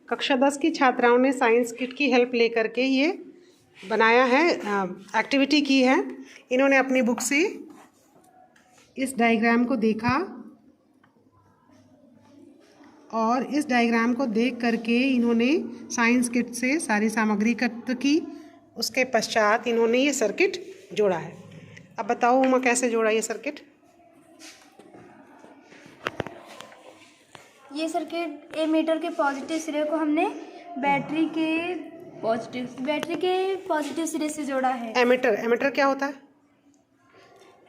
कक्षा 10 की छात्राओं ने साइंस किट की हेल्प लेकर के ये बनाया है, एक्टिविटी की है। इन्होंने अपनी बुक से इस डायग्राम को देखा और इस डायग्राम को देख करके इन्होंने साइंस किट से सारी सामग्री एकत्र की। उसके पश्चात इन्होंने ये सर्किट जोड़ा है। अब बताओ उमा, कैसे जोड़ा ये सर्किट? ये सर्किट एमीटर के पॉजिटिव सिरे को हमने बैटरी के पॉजिटिव सिरे से जोड़ा है। एमीटर क्या होता है?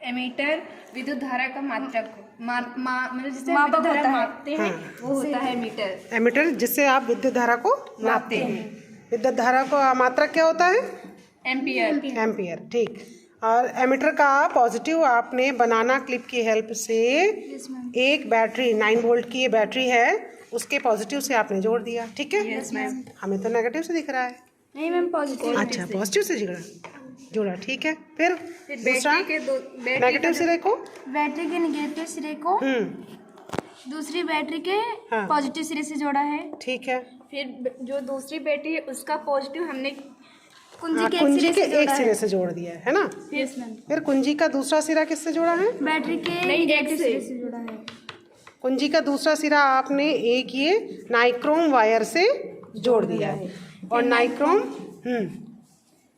एमीटर विद्युत धारा का मात्रक मतलब जिससे मापक विद्युत धारा होता है। मापते हैं, वो होता है एमीटर। एमीटर जिससे आप विद्युत धारा को नापते हैं। विद्युत धारा का मात्रक क्या होता है? एम्पियर। ठीक। और एमीटर का पॉजिटिव आपने बनाना क्लिप की हेल्प से एक बैटरी 9 वोल्ट की ये बैटरी है, उसके पॉजिटिव से आपने जोड़ दिया। ठीक है। Yes ma'am. हमें तो नेगेटिव से दिख रहा है। नहीं मैम, पॉजिटिव। अच्छा, पॉजिटिव से जोड़ा। ठीक है। फिर दूसरा बैटरी नेगेटिव सिरे को बैटरी के नेगेटिव सिरे को दूसरी बैटरी के पॉजिटिव सिरे से जोड़ा है। ठीक है। फिर जो दूसरी बैटरी है उसका पॉजिटिव हमने कुंजी के एक सिरे से जोड़ दिया है ना। Yes ma'am. फिर कुंजी का दूसरा सिरा किससे जोड़ा है? बैटरी के नेगेटिव सिरे से जोड़ा है। कुंजी का दूसरा सिरा आपने एक ये नाइक्रोम वायर से जोड़ दिया है। और नाइक्रोम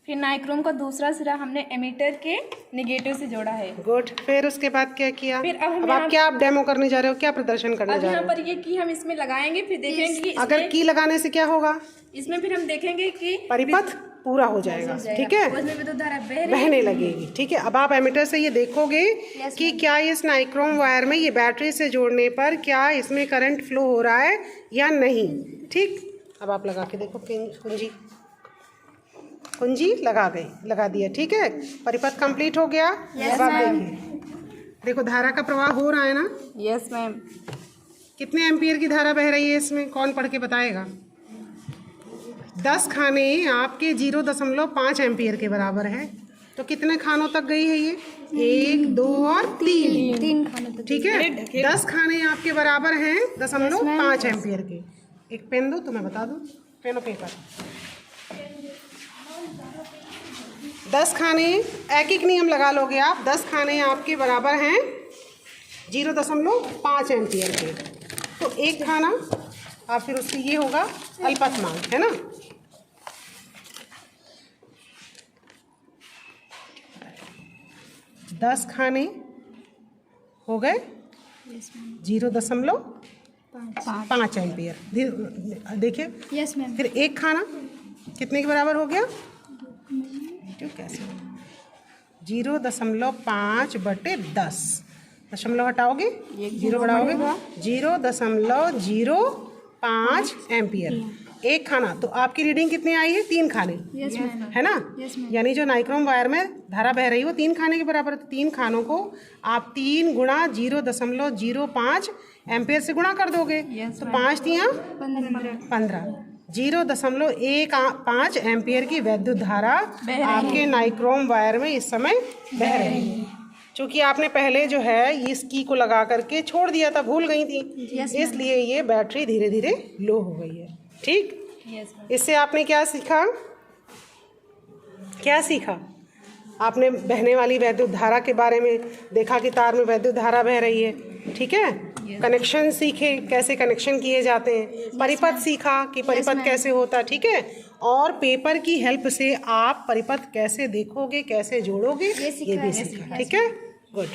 फिर नाइक्रोम का दूसरा सिरा हमने एमीटर के नेगेटिव से जोड़ा है। गुड। फिर उसके बाद क्या किया? फिर अब आप क्या डेमो करने जा रहे हो, क्या प्रदर्शन करने अब जा यहाँ रहे हो? पर ये की हम इसमें लगाएंगे, फिर देखेंगे कि अगर की लगाने से क्या होगा? इसमें फिर हम देखेंगे कि परिपथ पूरा हो जाएगा। ठीक है। उसमें विद्युत धारा बहने लगेगी। ठीक है। अब आप एमीटर से ये देखोगे कि क्या इस नाइक्रोम वायर में ये बैटरी से जोड़ने पर क्या इसमें करंट फ्लो हो रहा है या नहीं। ठीक। अब आप लगा के देखो। कुंजी लगा दिया। ठीक है। परिपथ कंप्लीट हो गया। अब आप देखो धारा का प्रवाह हो रहा है ना। Yes ma'am. कितने एम्पियर की धारा बह रही है इसमें, कौन पढ़ के बताएगा? 10 खाने आपके 0.5 एम्पियर के बराबर है। तो कितने खानों तक गई है ये? 1, 2 और 3 खाने तक। ठीक है। 10 खाने आपके बराबर हैं 0.5 एम्पियर के। एक पेन दो तो मैं बता दूं। पेन और पेपर। 10 खाने एक नियम लगा लोगे आप। 10 खाने आपके बराबर हैं 0.5 एम्पियर के। तो एक खाना आप फिर उससे ये होगा अल्पतमांक, है ना। दस खाने हो गए 0.5 एम्पियर। देखिए। Yes ma'am. फिर एक खाना कितने के बराबर हो गया? कैसे? 0.5/10। दशमलव हटाओगे, 0 बढ़ाओगे, 0.05 एम्पियर। एक खाना। तो आपकी रीडिंग कितनी आई है? 3 खाने। Yes ma'am. है ना। Yes ma'am. यानी जो नाइक्रोम वायर में धारा बह रही है वो 3 खाने के बराबर है। तो 3 खानों को आप 3 गुणा 0.05 एम्पियर से गुणा कर दोगे। तो 5 तियाँ 15। 0.15 एम्पियर की वैद्युत धारा आपके नाइक्रोम वायर में इस समय बह रही है। क्योंकि आपने पहले जो है इस की को लगा करके छोड़ दिया था, भूल गई थी, इसलिए ये बैटरी धीरे धीरे लो हो गई है। ठीक। इससे आपने क्या सीखा? आपने बहने वाली वैद्युत धारा के बारे में देखा कि तार में वैद्युत धारा बह रही है। ठीक है। कनेक्शन सीखे, कैसे कनेक्शन किए जाते हैं। परिपथ सीखा कि परिपथ कैसे होता। ठीक है। और पेपर की हेल्प से आप परिपथ कैसे देखोगे, कैसे जोड़ोगे, ये भी सीखा। ठीक है। गुड।